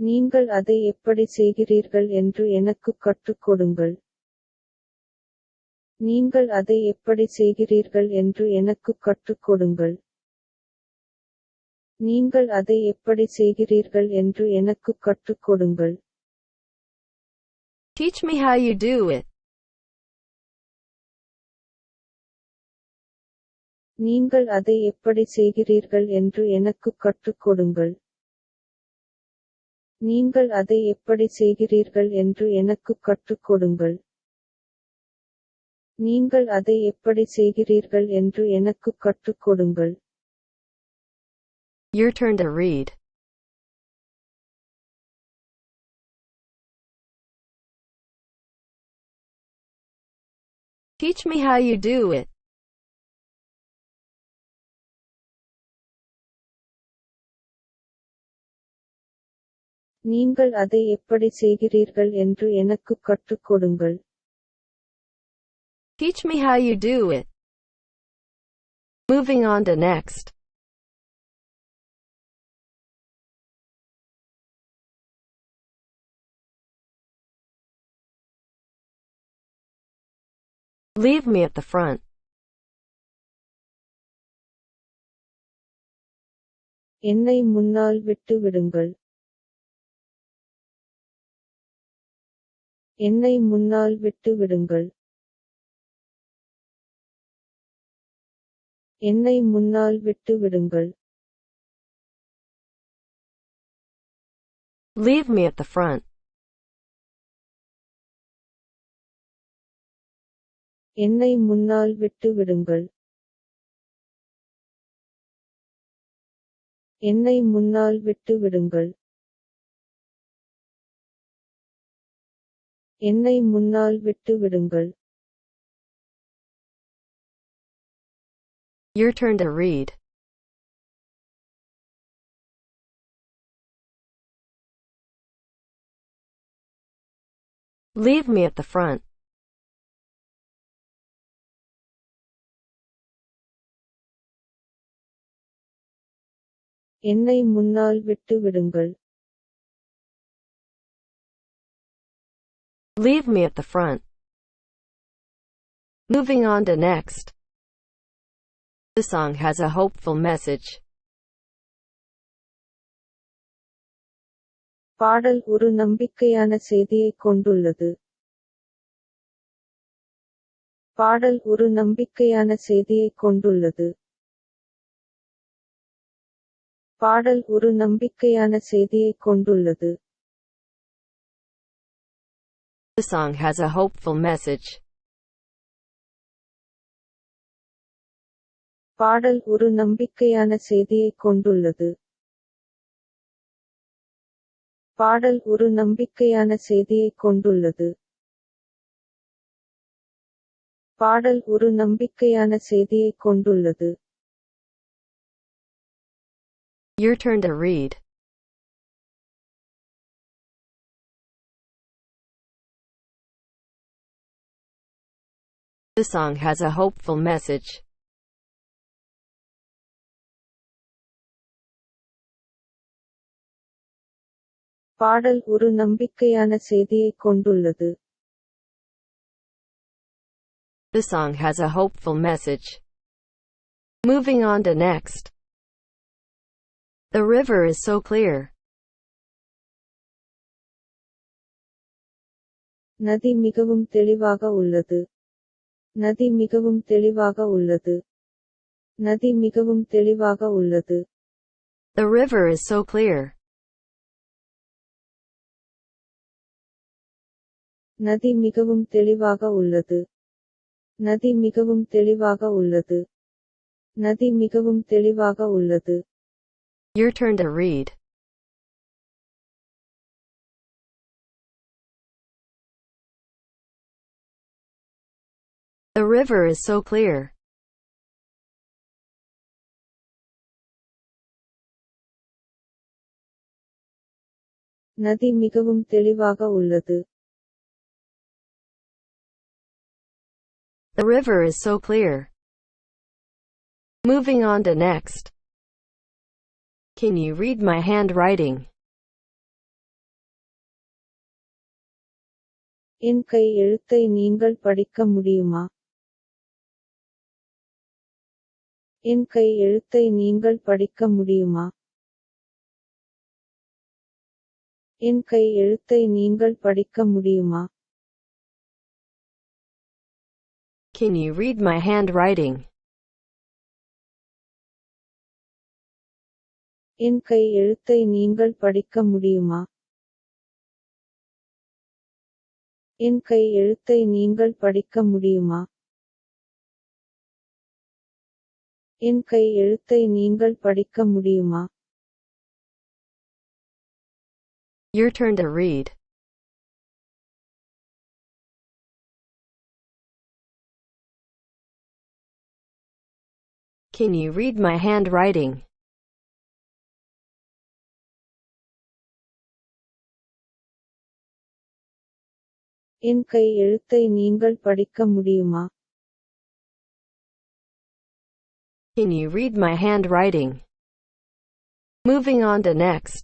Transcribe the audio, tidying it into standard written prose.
நீங்கள் அதை எப்படி செய்கிறீர்கள் என்று எனக்குக் கற்றுக் கொடுங்கள். நீங்கள் அதை எப்படி செய்கிறீர்கள் என்று எனக்குக் கற்றுக் கொடுங்கள். நீங்கள் அதை எப்படி செய்கிறீர்கள் என்று எனக்குக் கற்றுக் கொடுங்கள். Teach me how you do it. நீங்கள் அதை எப்படி செய்கிறீர்கள் என்று எனக்குக் கற்றுக் கொடுங்கள். நீங்கள் அதை எப்படி செய்கிறீர்கள் என்று எனக்குக் கற்றுக் கொடுங்கள். நீங்கள் அதை எப்படி செய்கிறீர்கள் என்று எனக்குக் கற்றுக் கொடுங்கள். Your turn to read. Teach me how you do it. நீங்கள் அதை எப்படி செய்கிறீர்கள் என்று எனக்குக் கற்றுக் கொடுங்கள். Teach me how you do it. Moving on to next. Leave me at the front. என்னை முன்னால் விட்டு விடுங்கள். என்னை முன்னால் விட்டு விடுங்கள். என்னை முன்னால் விட்டு விடுங்கள். Leave me at the front. என்னை முன்னால் விட்டு விடுங்கள். என்னை முன்னால் விட்டு விடுங்கள். என்னை முன்னால் விட்டு விடுங்கள். Your turn to read. Leave me at the front. என்னை முன்னால் விட்டு விடுங்கள். Leave me at the front. Moving on to next. The song has a hopeful message. பாடல் ஒரு நம்பிக்கையான செய்தியைக் கொண்டுள்ளது. பாடல் ஒரு நம்பிக்கையான செய்தியைக் கொண்டுள்ளது. பாடல் ஒரு நம்பிக்கையான செய்தியைக் கொண்டுள்ளது. The song has a hopeful message. பாடல் ஒரு நம்பிக்கையான செய்தியைக் கொண்டுள்ளது. பாடல் ஒரு நம்பிக்கையான செய்தியைக் கொண்டுள்ளது. பாடல் ஒரு நம்பிக்கையான செய்தியைக் கொண்டுள்ளது. Your turn to read. The song has a hopeful message. பாடல் ஒரு நம்பிக்கையான செய்தியைக் கொண்டுள்ளது. The song has a hopeful message. Moving on to next. The river is so clear. நதி மிகவும் தெளிவாக உள்ளது. நதி மிகவும் தெளிவாக உள்ளது. நதி மிகவும் தெளிவாக உள்ளது. The river is so clear. நதி மிகவும் தெளிவாக உள்ளது. நதி மிகவும் தெளிவாக உள்ளது. நதி மிகவும் தெளிவாக உள்ளது. Your turn to read. The river is so clear. நதி மிகவும் தெளிவாக உள்ளது. The river is so clear. Moving on to next. Can you read my handwriting? என் கை எழுத்தை நீங்கள் படிக்க முடியுமா? என் கை எழுத்தை நீங்கள் படிக்க முடியுமா? என் கை எழுத்தை நீங்கள் படிக்க முடியுமா? Can you read my handwriting? என் கை எழுத்தை நீங்கள் படிக்க முடியுமா? என் கை எழுத்தை நீங்கள் படிக்க முடியுமா? என் கை எழுத்தை நீங்கள் படிக்க முடியுமா? Your turn to read. Can you read my handwriting? என் கை எழுத்தை நீங்கள் படிக்க முடியுமா? Can you read my handwriting? Moving on to next.